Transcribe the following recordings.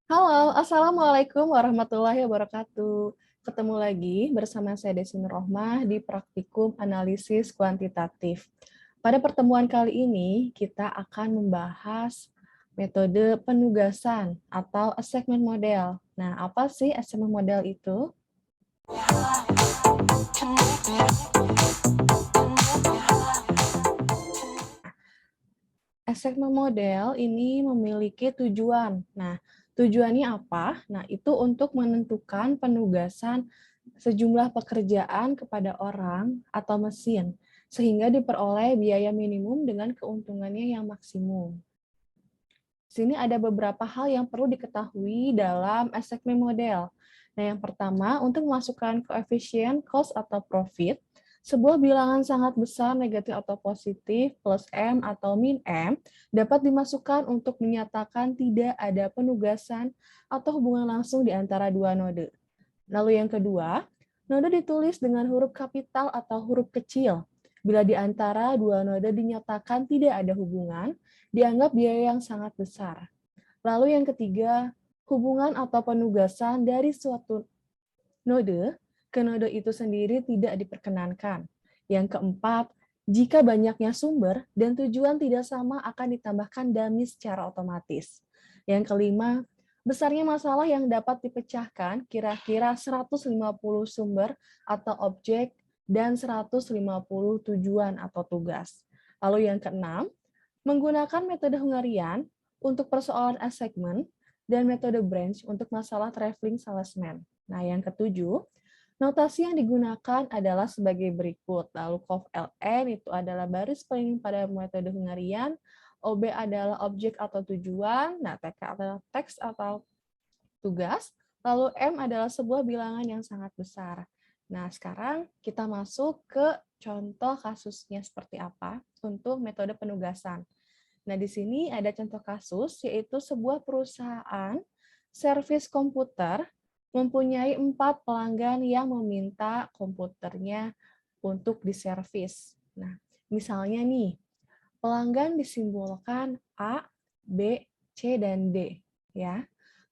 Halo, Assalamualaikum warahmatullahi wabarakatuh. Ketemu lagi bersama saya Desi Nurrohmah di Praktikum Analisis Kuantitatif. Pada pertemuan kali ini, kita akan membahas metode penugasan atau assessment model. Nah, apa sih assessment model itu? Assessment model ini memiliki tujuan. Nah, tujuannya apa? Nah, itu untuk menentukan penugasan sejumlah pekerjaan kepada orang atau mesin, sehingga diperoleh biaya minimum dengan keuntungannya yang maksimum. Sini ada beberapa hal yang perlu diketahui dalam assessment model. Nah, yang pertama, untuk memasukkan koefisien cost atau profit, sebuah bilangan sangat besar negatif atau positif, plus M atau min M, dapat dimasukkan untuk menyatakan tidak ada penugasan atau hubungan langsung di antara dua node. Lalu yang kedua, node ditulis dengan huruf kapital atau huruf kecil. Bila di antara dua node dinyatakan tidak ada hubungan, dianggap biaya yang sangat besar. Lalu yang ketiga, hubungan atau penugasan dari suatu node ke node itu sendiri tidak diperkenankan. Yang keempat, jika banyaknya sumber dan tujuan tidak sama akan ditambahkan dummy secara otomatis. Yang kelima, besarnya masalah yang dapat dipecahkan kira-kira 150 sumber atau objek dan 150 tujuan atau tugas. Lalu yang keenam, menggunakan metode Hungarian untuk persoalan assessment dan metode branch untuk masalah traveling salesman. Nah, yang ketujuh, notasi yang digunakan adalah sebagai berikut. Lalu COV-LN itu adalah baris pelindung pada metode Hungarian, OB adalah objek atau tujuan, nah TK adalah teks atau tugas, lalu M adalah sebuah bilangan yang sangat besar. Nah, sekarang kita masuk ke contoh kasusnya seperti apa untuk metode penugasan. Nah, di sini ada contoh kasus, yaitu sebuah perusahaan servis komputer mempunyai 4 pelanggan yang meminta komputernya untuk diservis. Nah, misalnya nih, pelanggan disimbolkan A, B, C, dan D. Ya,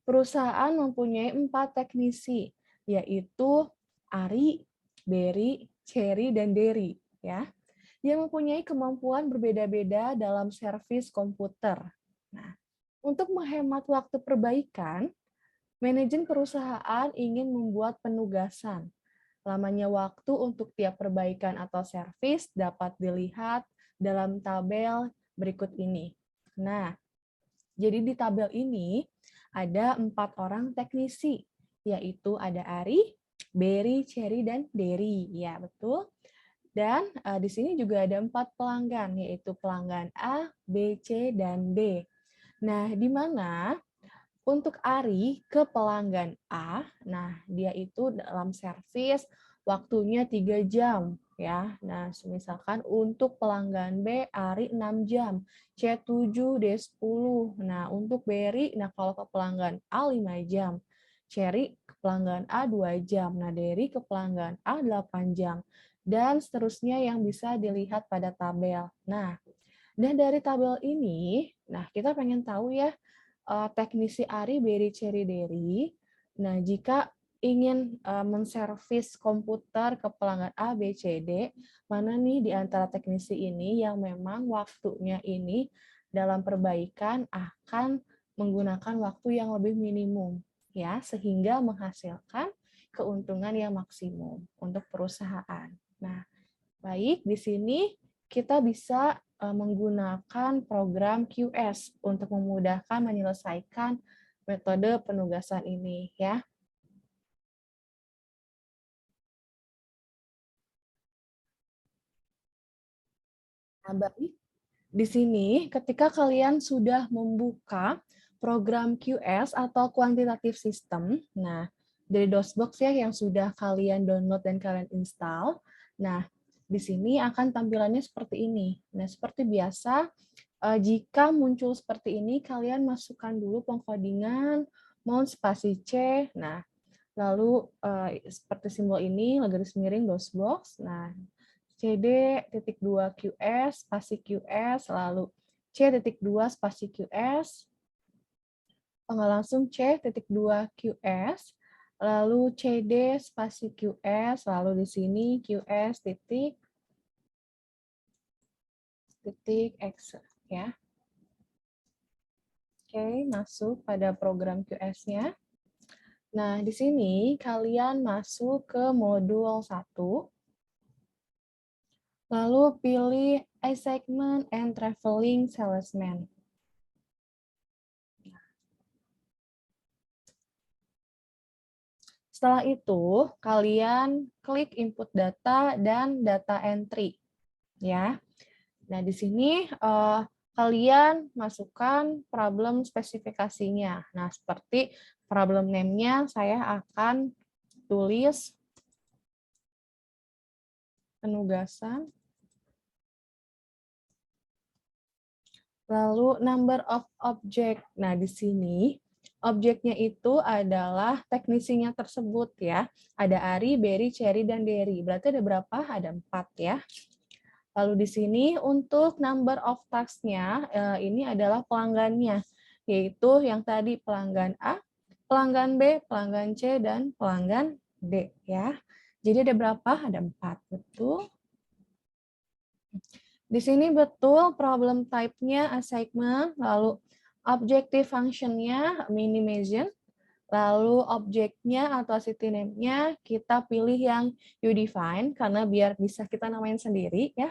perusahaan mempunyai 4 teknisi, yaitu Ari, Berry, Cherry, dan Derry. Ya, yang mempunyai kemampuan berbeda-beda dalam servis komputer. Nah, untuk menghemat waktu perbaikan, manajemen perusahaan ingin membuat penugasan. Lamanya waktu untuk tiap perbaikan atau servis dapat dilihat dalam tabel berikut ini. Nah, jadi di tabel ini ada 4 orang teknisi, yaitu ada Ari, Berry, Cherry, dan Derry. Ya, betul. Dan di sini juga ada 4 pelanggan, yaitu pelanggan A, B, C, dan D. Nah, di mana untuk Ari ke pelanggan A, nah dia itu dalam servis waktunya 3 jam. Ya, nah misalkan untuk pelanggan B, Ari 6 jam, C7, D10. Nah, untuk Berry, nah kalau ke pelanggan A 5 jam, Cherry ke pelanggan A 2 jam, nah Derry ke pelanggan A 8 jam, dan seterusnya yang bisa dilihat pada tabel. Nah, dan dari tabel ini, nah kita pengen tahu ya, teknisi Ari, Berry, Cherry, Derry. Nah, jika ingin menservis komputer ke pelanggan A, B, C, D, mana nih di antara teknisi ini yang memang waktunya ini dalam perbaikan akan menggunakan waktu yang lebih minimum, ya, sehingga menghasilkan keuntungan yang maksimum untuk perusahaan. Nah, baik, di sini kita bisa menggunakan program QS untuk memudahkan menyelesaikan metode penugasan ini ya. Nah, baik. Di sini ketika kalian sudah membuka program QS atau quantitative system, nah dari DOSBox ya yang sudah kalian download dan kalian install. Nah, di sini akan tampilannya seperti ini. Nah, seperti biasa, jika muncul seperti ini, kalian masukkan dulu pengkodingan mount spasi C. Nah, lalu seperti simbol ini, garis miring DOSBox. Nah, CD.2 QS, spasi QS, lalu C.2 spasi QS. nggak langsung C.2 QS, lalu CD spasi QS, lalu di sini QS titik X ya. Oke, masuk pada program QS-nya. Nah, di sini kalian masuk ke modul 1. Lalu pilih Assignment and Traveling Salesman. Setelah itu, kalian klik input data dan data entry. Ya. Nah, di sini kalian masukkan problem spesifikasinya. Nah, seperti problem name-nya saya akan tulis penugasan. Lalu number of object. Nah, di sini objeknya itu adalah teknisinya tersebut ya. Ada Ari, Berry, Cherry, dan Derry. Berarti ada berapa? Ada 4 ya. Lalu di sini untuk number of tasks-nya, ini adalah pelanggannya, yaitu yang tadi pelanggan A, pelanggan B, pelanggan C, dan pelanggan D ya. Jadi ada berapa? Ada 4, betul. Di sini betul problem type-nya assignment, lalu objective function-nya minimization, lalu objeknya atau city name-nya kita pilih yang you define karena biar bisa kita namain sendiri ya.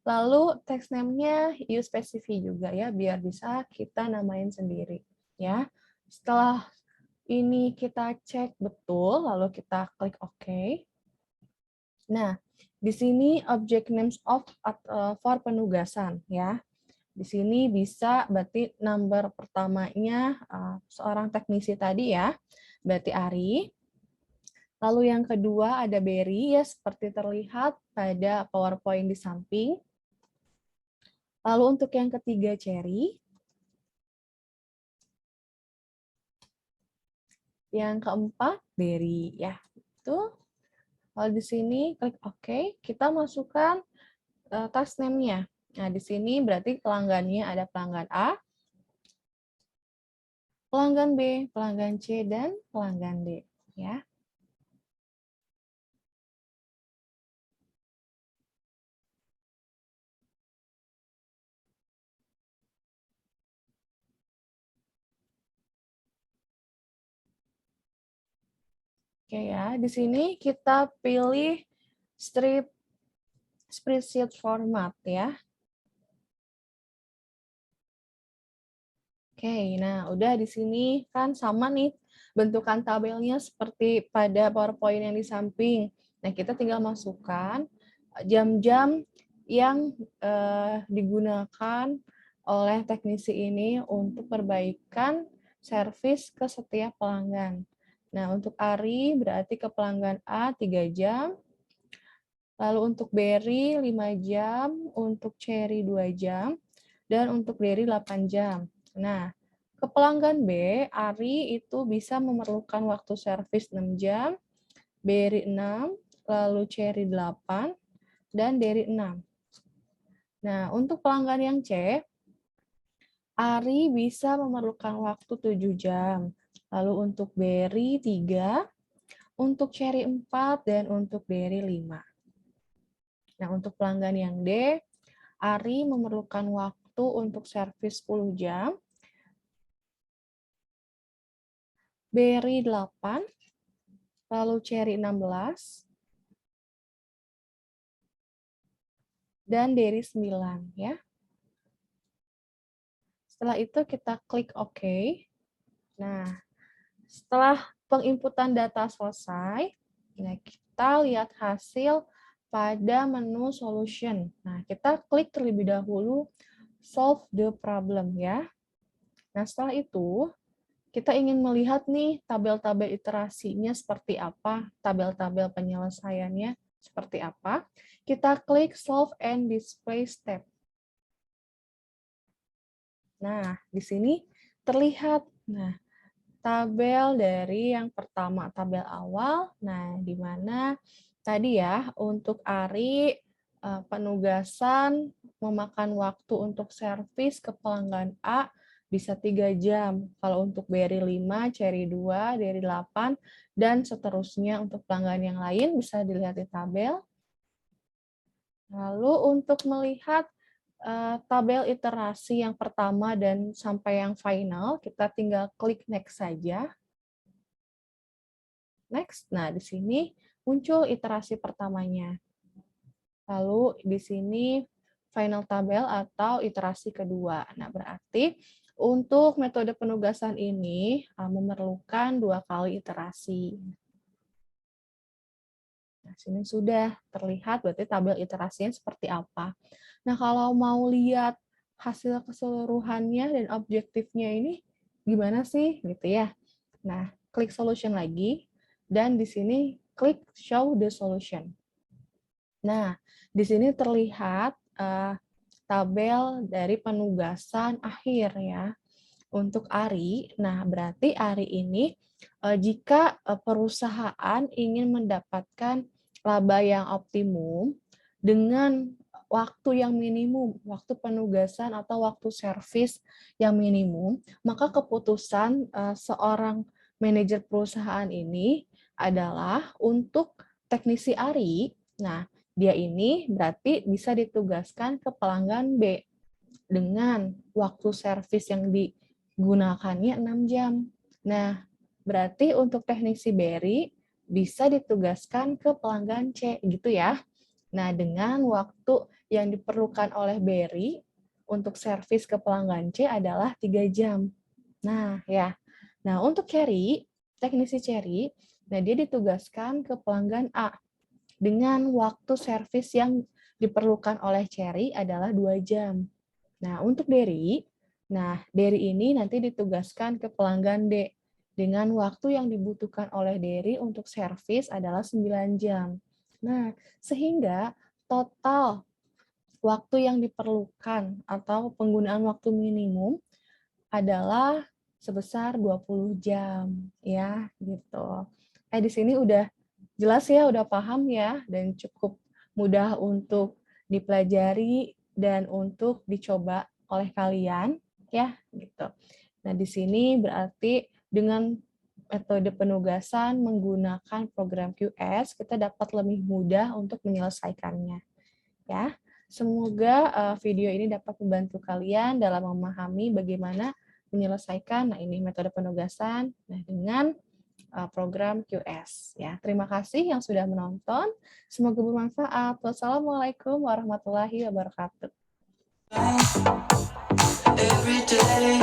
Lalu text name-nya you specify juga ya biar bisa kita namain sendiri ya. Setelah ini kita cek betul lalu kita klik OK. Nah, di sini object names of for penugasan ya. Di sini bisa berarti number pertamanya seorang teknisi tadi ya. Berarti Ari. Lalu yang kedua ada Berry ya seperti terlihat pada PowerPoint di samping. Lalu untuk yang ketiga Cherry. Yang keempat Berry ya. Itu. Lalu di sini klik OK, kita masukkan task name-nya. Nah, di sini berarti pelanggannya ada pelanggan A, pelanggan B, pelanggan C, dan pelanggan D. Ya. Oke ya, di sini kita pilih spreadsheet format ya. Oke, nah udah di sini kan sama nih bentukan tabelnya seperti pada PowerPoint yang di samping. Nah, kita tinggal masukkan jam-jam yang digunakan oleh teknisi ini untuk perbaikan servis ke setiap pelanggan. Nah, untuk Ari berarti ke pelanggan A 3 jam, lalu untuk Berry 5 jam, untuk Cherry 2 jam, dan untuk Derry 8 jam. Nah, ke pelanggan B, Ari itu bisa memerlukan waktu servis 6 jam, Berry 6, lalu Cherry 8, dan Derry 6. Nah, untuk pelanggan yang C, Ari bisa memerlukan waktu 7 jam. Lalu untuk Berry 3, untuk Cherry 4, dan untuk Derry 5. Nah, untuk pelanggan yang D, Ari memerlukan waktu untuk servis 10 jam, Berry 8, lalu Cherry 16, dan Derry 9 ya. Setelah itu kita klik OK. Nah, setelah penginputan data selesai, nah kita lihat hasil pada menu solution. Nah, kita klik terlebih dahulu solve the problem ya. Nah, setelah itu kita ingin melihat nih tabel-tabel iterasinya seperti apa, tabel-tabel penyelesaiannya seperti apa. Kita klik solve and display step. Nah, di sini terlihat tabel dari yang pertama, tabel awal. Nah, di mana tadi ya untuk Ari penugasan memakan waktu untuk servis ke pelanggan A bisa 3 jam. Kalau untuk BRI 5, Cherry 2, DRI 8, dan seterusnya untuk pelanggan yang lain bisa dilihat di tabel. Lalu untuk melihat tabel iterasi yang pertama dan sampai yang final, kita tinggal klik next saja. Next. Nah, di sini muncul iterasi pertamanya. Lalu di sini final tabel atau iterasi kedua. Nah, berarti untuk metode penugasan ini memerlukan 2 kali iterasi. Nah, sini sudah terlihat berarti tabel iterasinya seperti apa. Nah, kalau mau lihat hasil keseluruhannya dan objektifnya ini gimana sih gitu ya. Nah, klik solution lagi dan di sini klik show the solution. Nah, di sini terlihat tabel dari penugasan akhir ya. Untuk ARI, nah berarti ARI ini jika perusahaan ingin mendapatkan laba yang optimum dengan waktu yang minimum, waktu penugasan atau waktu servis yang minimum, maka keputusan seorang manajer perusahaan ini adalah untuk teknisi ARI. Nah, dia ini berarti bisa ditugaskan ke pelanggan B dengan waktu servis yang digunakannya 6 jam. Nah, berarti untuk teknisi BRI bisa ditugaskan ke pelanggan C gitu ya. Nah, dengan waktu yang diperlukan oleh BRI untuk servis ke pelanggan C adalah 3 jam. Nah, ya. Nah, untuk Cherry, teknisi Cherry, nah dia ditugaskan ke pelanggan A dengan waktu servis yang diperlukan oleh Cherry adalah 2 jam. Nah, untuk Derry ini nanti ditugaskan ke pelanggan D dengan waktu yang dibutuhkan oleh Derry untuk servis adalah 9 jam. Nah, sehingga total waktu yang diperlukan atau penggunaan waktu minimum adalah sebesar 20 jam ya, gitu. Di sini udah jelas ya, udah paham ya, dan cukup mudah untuk dipelajari dan untuk dicoba oleh kalian ya, gitu. Nah, di sini berarti dengan metode penugasan menggunakan program QS, kita dapat lebih mudah untuk menyelesaikannya. Ya, semoga video ini dapat membantu kalian dalam memahami bagaimana menyelesaikan, nah ini metode penugasan, nah dengan program QS. Ya, terima kasih yang sudah menonton. Semoga bermanfaat. Wassalamualaikum warahmatullahi wabarakatuh. Every day.